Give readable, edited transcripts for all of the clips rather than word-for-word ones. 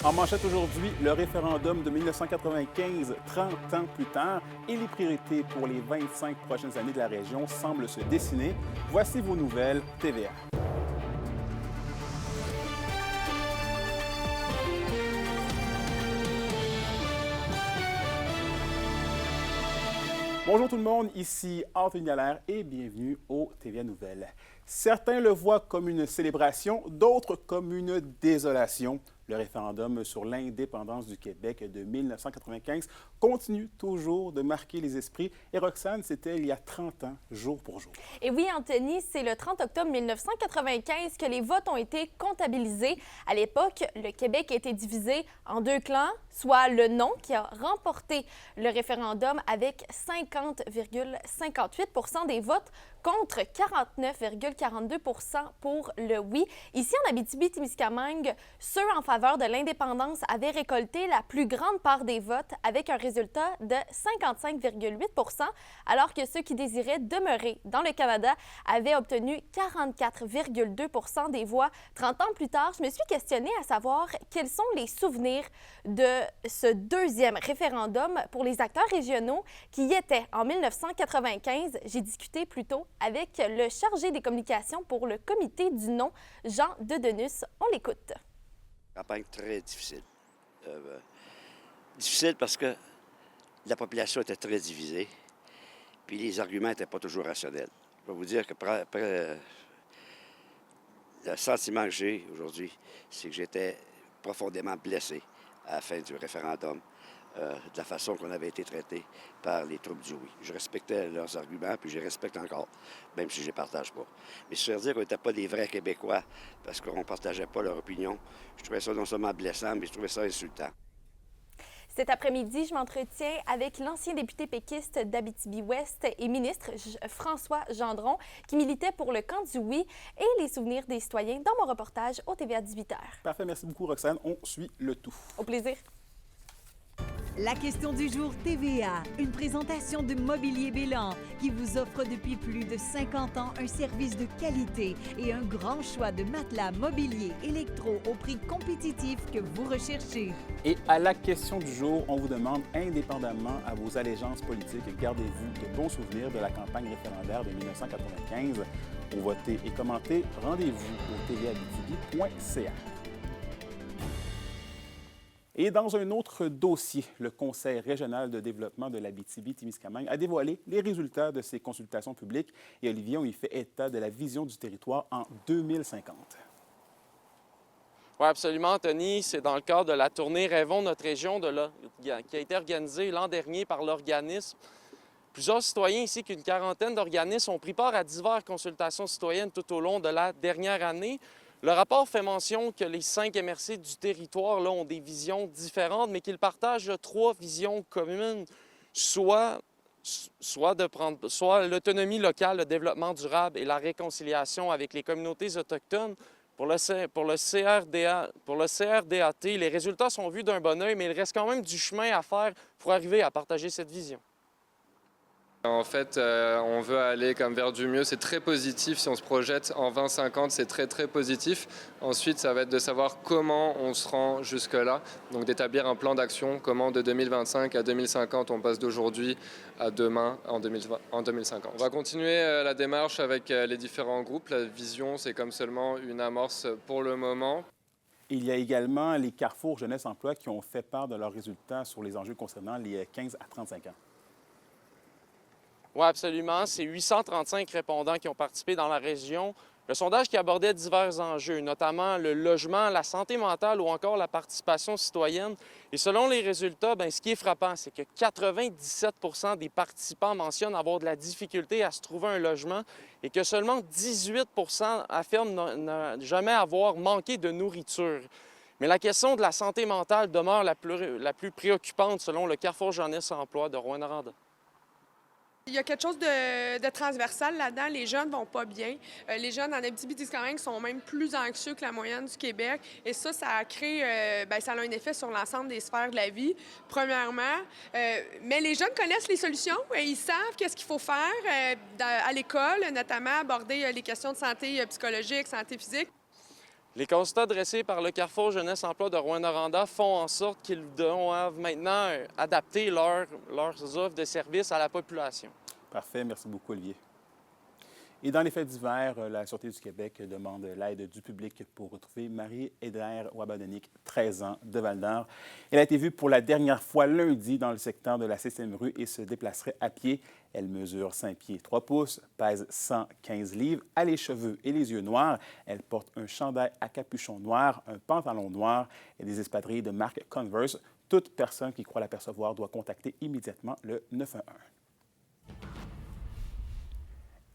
En manchette aujourd'hui, le référendum de 1995, 30 ans plus tard, et les priorités pour les 25 prochaines années de la région semblent se dessiner. Voici vos nouvelles TVA. Bonjour tout le monde, ici Anthony Dallaire et bienvenue au TVA Nouvelles. Certains le voient comme une célébration, d'autres comme une désolation. Le référendum sur l'indépendance du Québec de 1995 continue toujours de marquer les esprits. Et Roxane, c'était il y a 30 ans, jour pour jour. Et oui, Anthony, c'est le 30 octobre 1995 que les votes ont été comptabilisés. À l'époque, le Québec a été divisé en deux clans, soit le non qui a remporté le référendum avec 50,58 % des votes contre 49,42 % pour le oui. Ici, en Abitibi-Témiscamingue, ceux en faveur de l'indépendance avaient récolté la plus grande part des votes avec un résultat de 55,8 % alors que ceux qui désiraient demeurer dans le Canada avaient obtenu 44,2 % des voix. 30 ans plus tard, je me suis questionnée à savoir quels sont les souvenirs de ce deuxième référendum pour les acteurs régionaux qui y étaient en 1995. J'ai discuté plus tôt avec le chargé des communications pour le comité du non, Jean Dedenus. On l'écoute. Campagne très difficile. Difficile parce que la population était très divisée, puis les arguments n'étaient pas toujours rationnels. Je vais vous dire que le sentiment que j'ai aujourd'hui, c'est que j'étais profondément blessé à la fin du référendum, de la façon qu'on avait été traité par les troupes du oui. Je respectais leurs arguments, puis je les respecte encore, même si je ne les partage pas. Mais se faire dire qu'on n'était pas des vrais Québécois parce qu'on ne partageait pas leur opinion, je trouvais ça non seulement blessant, mais je trouvais ça insultant. Cet après-midi, je m'entretiens avec l'ancien député péquiste d'Abitibi-Ouest et ministre François Gendron, qui militait pour le camp du oui et les souvenirs des citoyens dans mon reportage au TVA 18h. Parfait, merci beaucoup Roxane. On suit le tout. Au plaisir. La question du jour TVA, une présentation de Mobilier Bélan qui vous offre depuis plus de 50 ans un service de qualité et un grand choix de matelas, mobilier, électro au prix compétitif que vous recherchez. Et à la question du jour, on vous demande, indépendamment à vos allégeances politiques, gardez-vous de bons souvenirs de la campagne référendaire de 1995. Pour voter et commenter, rendez-vous au tvabitibi.ca. Et dans un autre dossier, le Conseil régional de développement de l'Abitibi-Témiscamingue a dévoilé les résultats de ses consultations publiques et Olivier, on y fait état de la vision du territoire en 2050. Oui, absolument, Anthony. C'est dans le cadre de la tournée Rêvons notre région qui a été organisée l'an dernier par l'organisme. Plusieurs citoyens ainsi qu'une quarantaine d'organismes ont pris part à diverses consultations citoyennes tout au long de la dernière année. Le rapport fait mention que les 5 MRC du territoire là, ont des visions différentes, mais qu'ils partagent 3 visions communes, soit l'autonomie locale, le développement durable et la réconciliation avec les communautés autochtones. Pour le CRDAT, les résultats sont vus d'un bon œil, mais il reste quand même du chemin à faire pour arriver à partager cette vision. En fait, on veut aller comme vers du mieux. C'est très positif. Si on se projette en 2050, c'est très, très positif. Ensuite, ça va être de savoir comment on se rend jusque-là. Donc, d'établir un plan d'action. Comment, de 2025 à 2050, on passe d'aujourd'hui à demain, en 2050. On va continuer la démarche avec les différents groupes. La vision, c'est comme seulement une amorce pour le moment. Il y a également les Carrefour Jeunesse Emploi qui ont fait part de leurs résultats sur les enjeux concernant les 15 à 35 ans. Oui, absolument. C'est 835 répondants qui ont participé dans la région. Le sondage qui abordait divers enjeux, notamment le logement, la santé mentale ou encore la participation citoyenne. Et selon les résultats, ce qui est frappant, c'est que 97 % des participants mentionnent avoir de la difficulté à se trouver un logement et que seulement 18 % affirment ne jamais avoir manqué de nourriture. Mais la question de la santé mentale demeure la plus préoccupante selon le Carrefour Jeunesse Emploi de Rouyn-Noranda. Il y a quelque chose de transversal là-dedans. Les jeunes vont pas bien. Les jeunes en Abitibi-Témiscamingue sont même plus anxieux que la moyenne du Québec. Et ça crée, ça a un effet sur l'ensemble des sphères de la vie, premièrement. Mais les jeunes connaissent les solutions. Ils savent qu'est-ce qu'il faut faire à l'école, notamment aborder les questions de santé psychologique, santé physique. Les constats dressés par le Carrefour Jeunesse Emploi de Rouyn-Noranda font en sorte qu'ils doivent maintenant adapter leurs offres de services à la population. Parfait. Merci beaucoup, Olivier. Et dans les faits divers, la Sûreté du Québec demande l'aide du public pour retrouver Marie-Héder Wabadenic, 13 ans, de Val-d'Or. Elle a été vue pour la dernière fois lundi dans le secteur de la 6e rue et se déplacerait à pied. Elle mesure 5 pieds 3 pouces, pèse 115 livres, a les cheveux et les yeux noirs. Elle porte un chandail à capuchon noir, un pantalon noir et des espadrilles de marque Converse. Toute personne qui croit l'apercevoir doit contacter immédiatement le 911.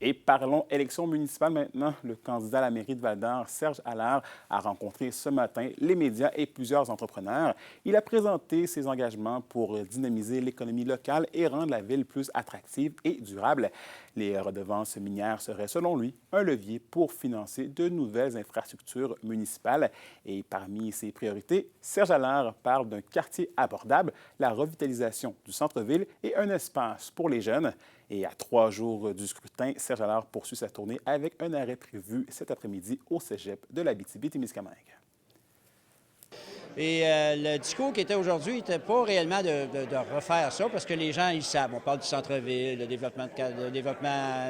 Et parlons élection municipale maintenant. Le candidat à la mairie de Val-d'Or, Serge Allard, a rencontré ce matin les médias et plusieurs entrepreneurs. Il a présenté ses engagements pour dynamiser l'économie locale et rendre la ville plus attractive et durable. Les redevances minières seraient, selon lui, un levier pour financer de nouvelles infrastructures municipales. Et parmi ses priorités, Serge Allard parle d'un quartier abordable, la revitalisation du centre-ville et un espace pour les jeunes. Et à 3 jours du scrutin, Serge Allard poursuit sa tournée avec un arrêt prévu cet après-midi au cégep de l'Abitibi-Témiscamingue. Et le discours qui était aujourd'hui n'était pas réellement de refaire ça, parce que les gens, ils savent. On parle du centre-ville, de développement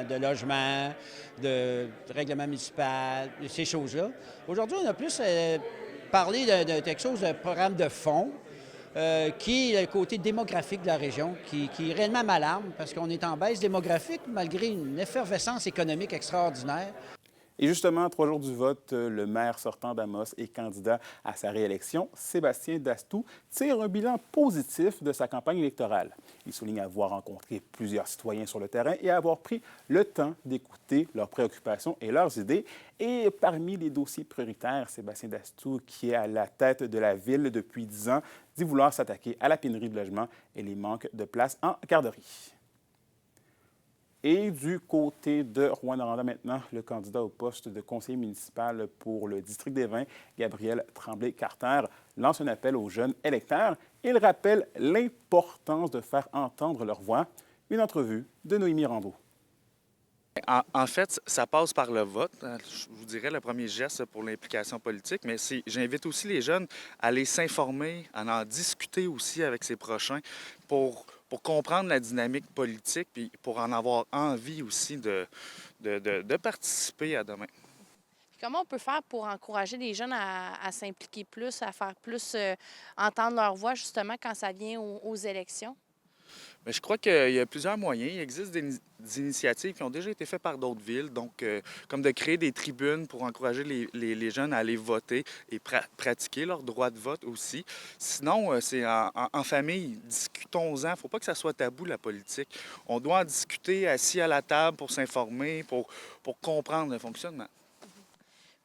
de logements, de règlement municipal, ces choses-là. Aujourd'hui, on a plus parlé de quelque chose, de programme de fonds, qui est le côté démographique de la région, qui réellement m'alarme, parce qu'on est en baisse démographique malgré une effervescence économique extraordinaire. Et justement, 3 jours du vote, le maire sortant d'Amos et candidat à sa réélection, Sébastien Dastou, tire un bilan positif de sa campagne électorale. Il souligne avoir rencontré plusieurs citoyens sur le terrain et avoir pris le temps d'écouter leurs préoccupations et leurs idées. Et parmi les dossiers prioritaires, Sébastien Dastou, qui est à la tête de la ville depuis 10 ans, dit vouloir s'attaquer à la pénurie de logements et les manques de places en garderie. Et du côté de Rouyn-Noranda maintenant, le candidat au poste de conseiller municipal pour le district des Vins, Gabriel Tremblay-Carter, lance un appel aux jeunes électeurs. Il rappelle l'importance de faire entendre leur voix. Une entrevue de Noémie Rondeau. En fait, ça passe par le vote. Je vous dirais le premier geste pour l'implication politique, mais j'invite aussi les jeunes à aller s'informer, à en discuter aussi avec ses prochains pour comprendre la dynamique politique puis pour en avoir envie aussi de participer à demain. Comment on peut faire pour encourager les jeunes à s'impliquer plus, à faire plus entendre leur voix, justement, quand ça vient aux élections? Mais je crois qu'il y a plusieurs moyens. Il existe des initiatives qui ont déjà été faites par d'autres villes, donc comme de créer des tribunes pour encourager les jeunes à aller voter et pratiquer leur droit de vote aussi. Sinon, c'est en famille, discutons-en. Il ne faut pas que ça soit tabou, la politique. On doit en discuter assis à la table pour s'informer, pour comprendre le fonctionnement.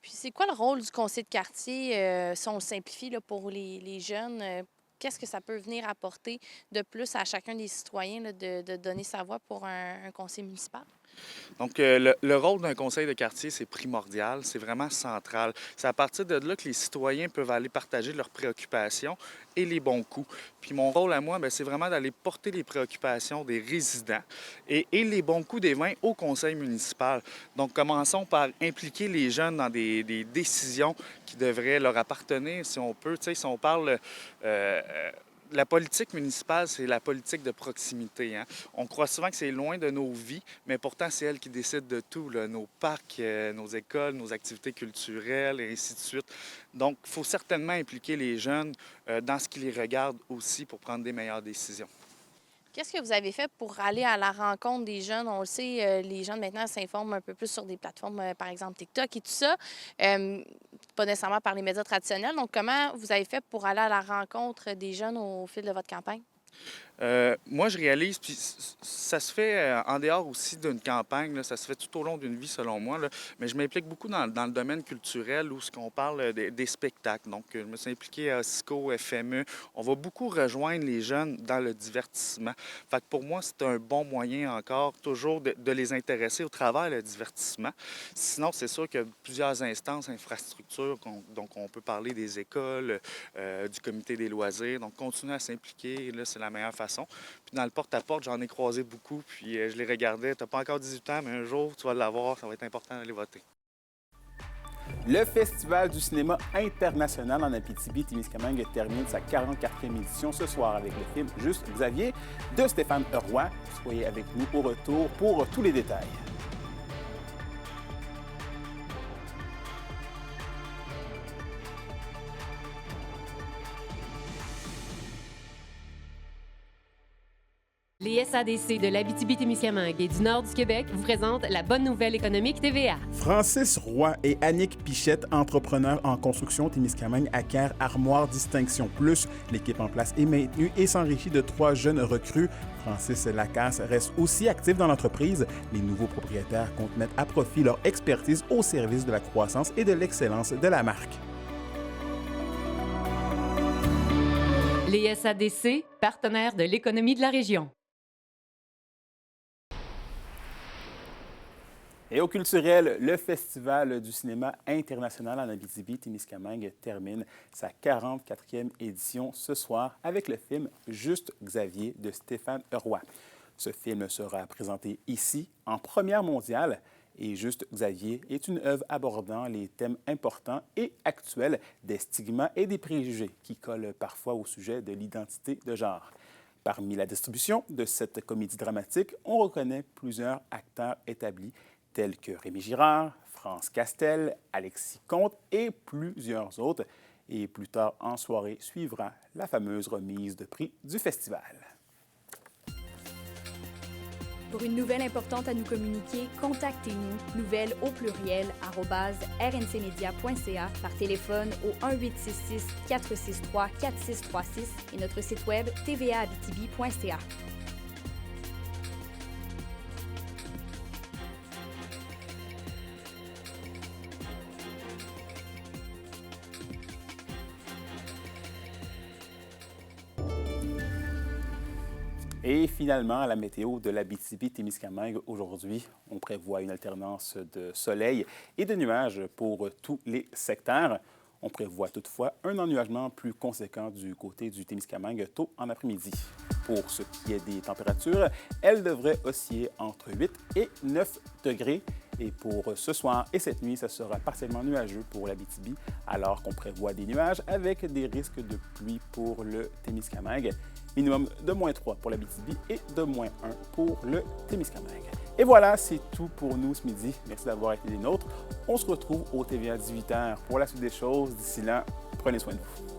Puis c'est quoi le rôle du conseiller de quartier, si on le simplifie là, pour les jeunes? Qu'est-ce que ça peut venir apporter de plus à chacun des citoyens là, de donner sa voix pour un conseiller municipal? Donc, le rôle d'un conseil de quartier, c'est primordial, c'est vraiment central. C'est à partir de là que les citoyens peuvent aller partager leurs préoccupations et les bons coups. Puis mon rôle à moi, c'est vraiment d'aller porter les préoccupations des résidents et les bons coups des vins au conseil municipal. Donc, commençons par impliquer les jeunes dans des décisions qui devraient leur appartenir, si on peut. Tu sais, si on parle... la politique municipale, c'est la politique de proximité. Hein? On croit souvent que c'est loin de nos vies, mais pourtant, c'est elle qui décide de tout. Là. Nos parcs, nos écoles, nos activités culturelles, et ainsi de suite. Donc, il faut certainement impliquer les jeunes dans ce qui les regarde aussi pour prendre des meilleures décisions. Qu'est-ce que vous avez fait pour aller à la rencontre des jeunes? On le sait, les jeunes maintenant s'informent un peu plus sur des plateformes, par exemple TikTok et tout ça, pas nécessairement par les médias traditionnels. Donc, comment vous avez fait pour aller à la rencontre des jeunes au fil de votre campagne? Moi, je réalise, puis ça se fait en dehors aussi d'une campagne, là, ça se fait tout au long d'une vie, selon moi, là, mais je m'implique beaucoup dans le domaine culturel où ce qu'on parle des spectacles. Donc, je me suis impliqué à SICO, FME. On va beaucoup rejoindre les jeunes dans le divertissement. Fait que pour moi, c'est un bon moyen encore, toujours, de les intéresser au travers le divertissement. Sinon, c'est sûr qu'il y a plusieurs instances, infrastructures, donc on peut parler des écoles, du comité des loisirs. Donc, continuer à s'impliquer, là, c'est la meilleure façon. Puis dans le porte-à-porte, j'en ai croisé beaucoup, puis je les regardais. Tu n'as pas encore 18 ans, mais un jour, tu vas l'avoir, ça va être important d'aller voter. Le Festival du cinéma international en Abitibi-Témiscamingue termine sa 44e édition ce soir avec le film Juste Xavier de Stéphane Roy. Soyez avec nous au retour pour tous les détails. Les SADC de l'Abitibi-Témiscamingue et du nord du Québec vous présentent la bonne nouvelle économique TVA. Francis Roy et Annick Pichette, entrepreneurs en construction Témiscamingue, acquièrent Armoire Distinction Plus. L'équipe en place est maintenue et s'enrichit de 3 jeunes recrues. Francis Lacasse reste aussi actif dans l'entreprise. Les nouveaux propriétaires comptent mettre à profit leur expertise au service de la croissance et de l'excellence de la marque. Les SADC, partenaires de l'économie de la région. Et au culturel, le Festival du cinéma international en Abitibi-Témiscamingue termine sa 44e édition ce soir avec le film Juste Xavier de Stéphane Roy. Ce film sera présenté ici en première mondiale et Juste Xavier est une œuvre abordant les thèmes importants et actuels des stigmas et des préjugés qui collent parfois au sujet de l'identité de genre. Parmi la distribution de cette comédie dramatique, on reconnaît plusieurs acteurs établis tels que Rémi Girard, France Castel, Alexis Comte et plusieurs autres. Et plus tard en soirée suivra la fameuse remise de prix du festival. Pour une nouvelle importante à nous communiquer, contactez-nous, nouvelles au pluriel @rncmedia.ca, par téléphone au 1-866-463-4636 et notre site web tvaabitibi.ca. Et finalement, la météo de l'Abitibi-Témiscamingue aujourd'hui, on prévoit une alternance de soleil et de nuages pour tous les secteurs. On prévoit toutefois un ennuagement plus conséquent du côté du Témiscamingue tôt en après-midi. Pour ce qui est des températures, elles devraient osciller entre 8 et 9 degrés. Et pour ce soir et cette nuit, ça sera partiellement nuageux pour l'Abitibi, alors qu'on prévoit des nuages avec des risques de pluie pour le Témiscamingue. Minimum de -3 pour l'Abitibi et de -1 pour le Témiscamingue. Et voilà, c'est tout pour nous ce midi. Merci d'avoir été des nôtres. On se retrouve au TVA 18h pour la suite des choses. D'ici là, prenez soin de vous.